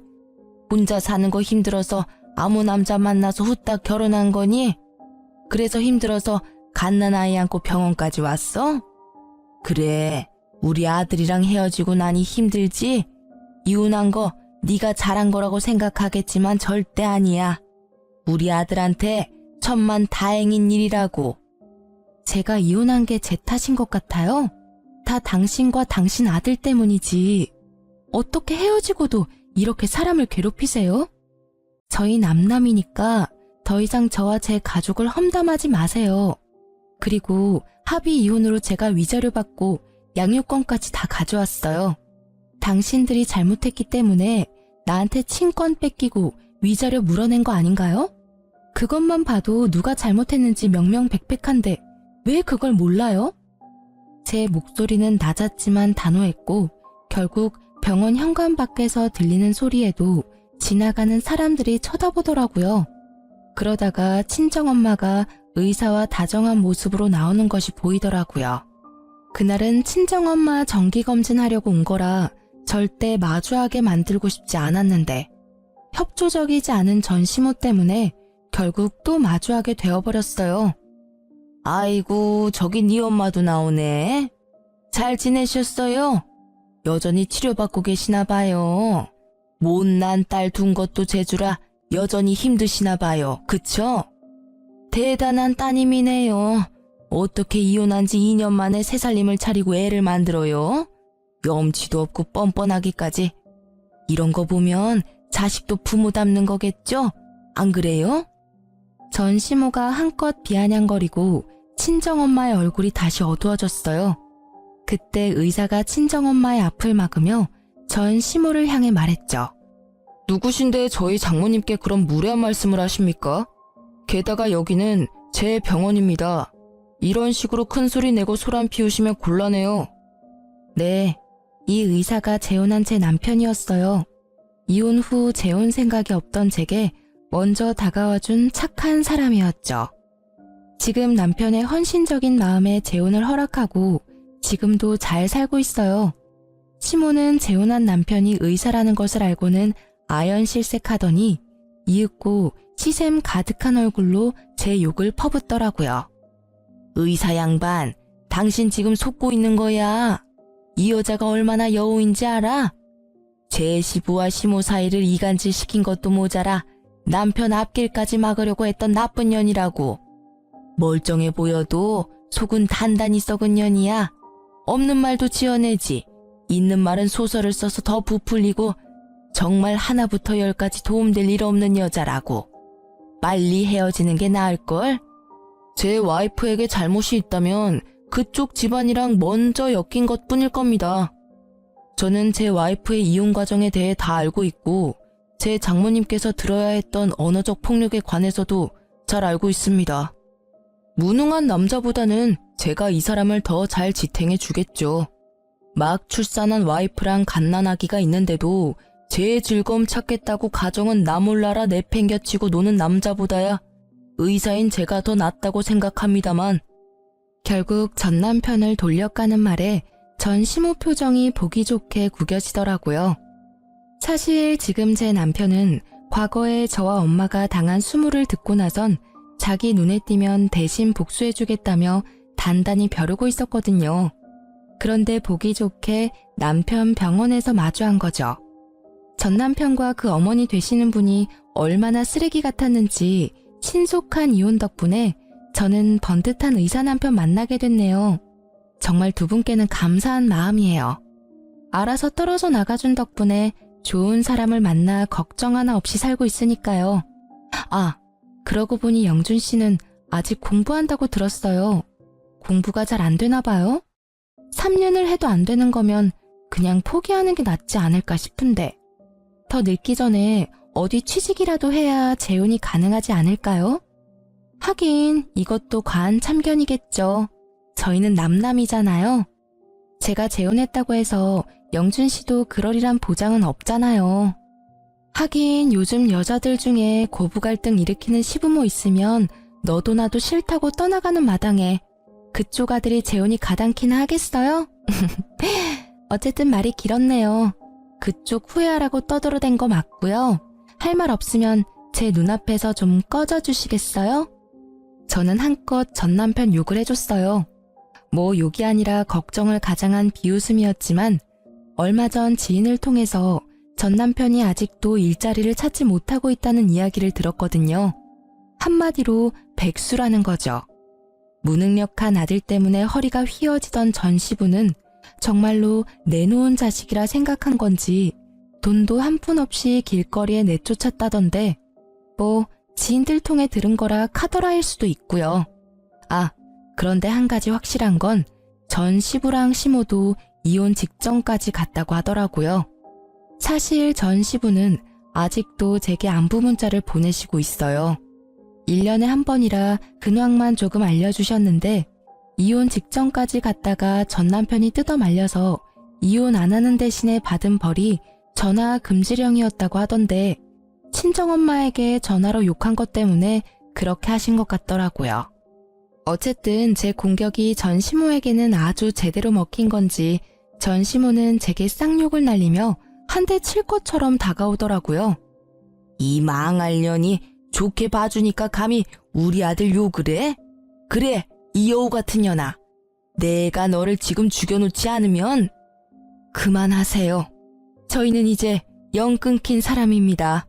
혼자 사는 거 힘들어서 아무 남자 만나서 후딱 결혼한 거니? 그래서 힘들어서 갓난아이 안고 병원까지 왔어? 그래, 우리 아들이랑 헤어지고 나니 힘들지? 이혼한 거 네가 잘한 거라고 생각하겠지만 절대 아니야. 우리 아들한테 천만 다행인 일이라고. 제가 이혼한 게 제 탓인 것 같아요? 다 당신과 당신 아들 때문이지. 어떻게 헤어지고도 이렇게 사람을 괴롭히세요? 저희 남남이니까 더 이상 저와 제 가족을 험담하지 마세요. 그리고 합의 이혼으로 제가 위자료 받고 양육권까지 다 가져왔어요. 당신들이 잘못했기 때문에 나한테 친권 뺏기고 위자료 물어낸 거 아닌가요? 그것만 봐도 누가 잘못했는지 명명백백한데 왜 그걸 몰라요? 제 목소리는 낮았지만 단호했고 결국 병원 현관 밖에서 들리는 소리에도 지나가는 사람들이 쳐다보더라고요. 그러다가 친정엄마가 의사와 다정한 모습으로 나오는 것이 보이더라고요. 그날은 친정엄마 정기검진하려고 온 거라 절대 마주하게 만들고 싶지 않았는데 협조적이지 않은 전 시모 때문에 결국 또 마주하게 되어버렸어요. 아이고, 저기 네 엄마도 나오네. 잘 지내셨어요? 여전히 치료받고 계시나 봐요. 못난 딸 둔 것도 재주라 여전히 힘드시나 봐요. 그쵸? 대단한 따님이네요. 어떻게 이혼한 지 2년 만에 새살림을 차리고 애를 만들어요? 염치도 없고 뻔뻔하기까지. 이런 거 보면 자식도 부모 닮는 거겠죠? 안 그래요? 전 시모가 한껏 비아냥거리고 친정엄마의 얼굴이 다시 어두워졌어요. 그때 의사가 친정엄마의 앞을 막으며 전 시모를 향해 말했죠. 누구신데 저희 장모님께 그런 무례한 말씀을 하십니까? 게다가 여기는 제 병원입니다. 이런 식으로 큰 소리 내고 소란 피우시면 곤란해요. 네, 이 의사가 재혼한 제 남편이었어요. 이혼 후 재혼 생각이 없던 제게 먼저 다가와준 착한 사람이었죠. 지금 남편의 헌신적인 마음에 재혼을 허락하고 지금도 잘 살고 있어요. 시모는 재혼한 남편이 의사라는 것을 알고는 아연실색하더니 이윽고 시샘 가득한 얼굴로 제 욕을 퍼붓더라고요. 의사 양반, 당신 지금 속고 있는 거야. 이 여자가 얼마나 여우인지 알아? 제 시부와 시모 사이를 이간질 시킨 것도 모자라 남편 앞길까지 막으려고 했던 나쁜 년이라고. 멀쩡해 보여도 속은 단단히 썩은 년이야. 없는 말도 지어내지. 있는 말은 소설을 써서 더 부풀리고 정말 하나부터 열까지 도움될 일 없는 여자라고. 빨리 헤어지는 게 나을걸? 제 와이프에게 잘못이 있다면 그쪽 집안이랑 먼저 엮인 것뿐일 겁니다. 저는 제 와이프의 이혼 과정에 대해 다 알고 있고 제 장모님께서 들어야 했던 언어적 폭력에 관해서도 잘 알고 있습니다. 무능한 남자보다는 제가 이 사람을 더 잘 지탱해 주겠죠. 막 출산한 와이프랑 갓난아기가 있는데도 제 즐거움 찾겠다고 가정은 나 몰라라 내팽겨치고 노는 남자보다야 의사인 제가 더 낫다고 생각합니다만. 결국 전 남편을 돌려가는 말에 전 시모 표정이 보기 좋게 구겨지더라고요. 사실 지금 제 남편은 과거에 저와 엄마가 당한 수모를 듣고 나선 자기 눈에 띄면 대신 복수해주겠다며 단단히 벼르고 있었거든요. 그런데 보기 좋게 남편 병원에서 마주한 거죠. 전 남편과 그 어머니 되시는 분이 얼마나 쓰레기 같았는지 신속한 이혼 덕분에 저는 번듯한 의사 남편 만나게 됐네요. 정말 두 분께는 감사한 마음이에요. 알아서 떨어져 나가준 덕분에 좋은 사람을 만나 걱정 하나 없이 살고 있으니까요. 아, 그러고 보니 영준 씨는 아직 공부한다고 들었어요. 공부가 잘 안 되나 봐요? 3년을 해도 안 되는 거면 그냥 포기하는 게 낫지 않을까 싶은데. 더 늙기 전에 어디 취직이라도 해야 재혼이 가능하지 않을까요? 하긴 이것도 과한 참견이겠죠. 저희는 남남이잖아요. 제가 재혼했다고 해서 영준 씨도 그러리란 보장은 없잖아요. 하긴 요즘 여자들 중에 고부 갈등 일으키는 시부모 있으면 너도 나도 싫다고 떠나가는 마당에 그쪽 아들이 재혼이 가당키나 하겠어요? 어쨌든 말이 길었네요. 그쪽 후회하라고 떠들어댄 거 맞고요. 할 말 없으면 제 눈앞에서 좀 꺼져 주시겠어요? 저는 한껏 전 남편 욕을 해줬어요. 뭐 욕이 아니라 걱정을 가장한 비웃음이었지만 얼마 전 지인을 통해서 전 남편이 아직도 일자리를 찾지 못하고 있다는 이야기를 들었거든요. 한마디로 백수라는 거죠. 무능력한 아들 때문에 허리가 휘어지던 전 시부는 정말로 내놓은 자식이라 생각한 건지 돈도 한 푼 없이 길거리에 내쫓았다던데 뭐 지인들 통해 들은 거라 카더라일 수도 있고요. 아, 그런데 한 가지 확실한 건 전 시부랑 시모도 이혼 직전까지 갔다고 하더라고요. 사실 전 시부는 아직도 제게 안부 문자를 보내시고 있어요. 1년에 한 번이라 근황만 조금 알려주셨는데 이혼 직전까지 갔다가 전 남편이 뜯어 말려서 이혼 안 하는 대신에 받은 벌이 전화 금지령이었다고 하던데 친정엄마에게 전화로 욕한 것 때문에 그렇게 하신 것 같더라고요. 어쨌든 제 공격이 전 시모에게는 아주 제대로 먹힌 건지 전 시모는 제게 쌍욕을 날리며 한 대 칠 것처럼 다가오더라고요. 이 망할 년이 좋게 봐주니까 감히 우리 아들 욕을 해? 그래, 이 여우 같은 년아. 내가 너를 지금 죽여놓지 않으면 그만하세요. 저희는 이제 영 끊긴 사람입니다.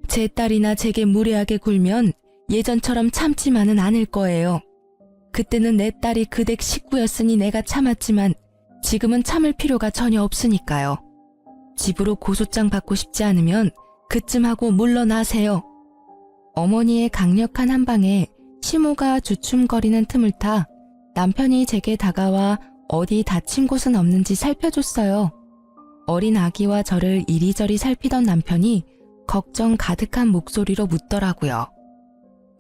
제 딸이나 제게 무례하게 굴면 예전처럼 참지만은 않을 거예요. 그때는 내 딸이 그 댁 식구였으니 내가 참았지만 지금은 참을 필요가 전혀 없으니까요. 집으로 고소장 받고 싶지 않으면 그쯤 하고 물러나세요. 어머니의 강력한 한방에 시모가 주춤거리는 틈을 타 남편이 제게 다가와 어디 다친 곳은 없는지 살펴줬어요. 어린 아기와 저를 이리저리 살피던 남편이 걱정 가득한 목소리로 묻더라고요.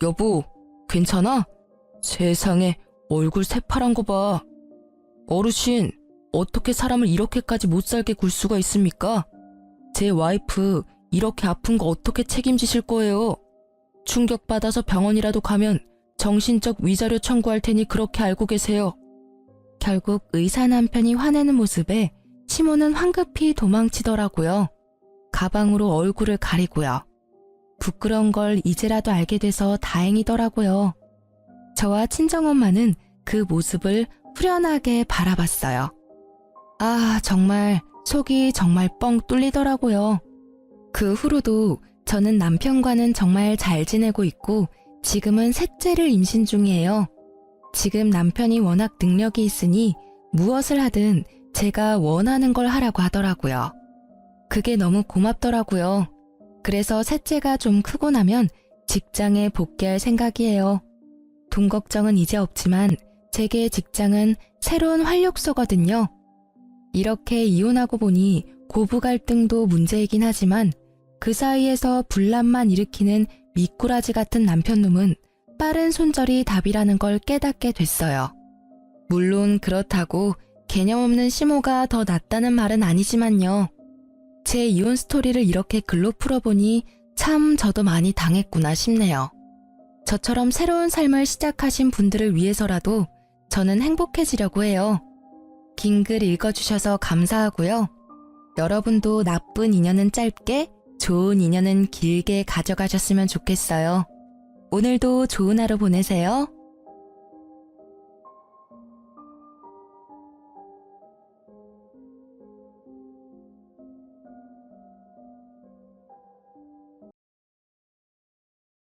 여보, 괜찮아? 세상에 얼굴 새파란 거 봐. 어르신, 어떻게 사람을 이렇게까지 못살게 굴 수가 있습니까? 제 와이프 이렇게 아픈 거 어떻게 책임지실 거예요? 충격받아서 병원이라도 가면 정신적 위자료 청구할 테니 그렇게 알고 계세요. 결국 의사 남편이 화내는 모습에 시모는 황급히 도망치더라고요. 가방으로 얼굴을 가리고요. 부끄러운 걸 이제라도 알게 돼서 다행이더라고요. 저와 친정엄마는 그 모습을 후련하게 바라봤어요. 아, 정말 속이 정말 뻥 뚫리더라고요. 그 후로도 저는 남편과는 정말 잘 지내고 있고 지금은 셋째를 임신 중이에요. 지금 남편이 워낙 능력이 있으니 무엇을 하든 제가 원하는 걸 하라고 하더라고요. 그게 너무 고맙더라고요. 그래서 셋째가 좀 크고 나면 직장에 복귀할 생각이에요. 돈 걱정은 이제 없지만 제게 직장은 새로운 활력소거든요. 이렇게 이혼하고 보니 고부 갈등도 문제이긴 하지만 그 사이에서 분란만 일으키는 미꾸라지 같은 남편놈은 빠른 손절이 답이라는 걸 깨닫게 됐어요. 물론 그렇다고 개념 없는 시모가 더 낫다는 말은 아니지만요. 제 이혼 스토리를 이렇게 글로 풀어보니 참 저도 많이 당했구나 싶네요. 저처럼 새로운 삶을 시작하신 분들을 위해서라도 저는 행복해지려고 해요. 긴 글 읽어주셔서 감사하고요. 여러분도 나쁜 인연은 짧게, 좋은 인연은 길게 가져가셨으면 좋겠어요. 오늘도 좋은 하루 보내세요.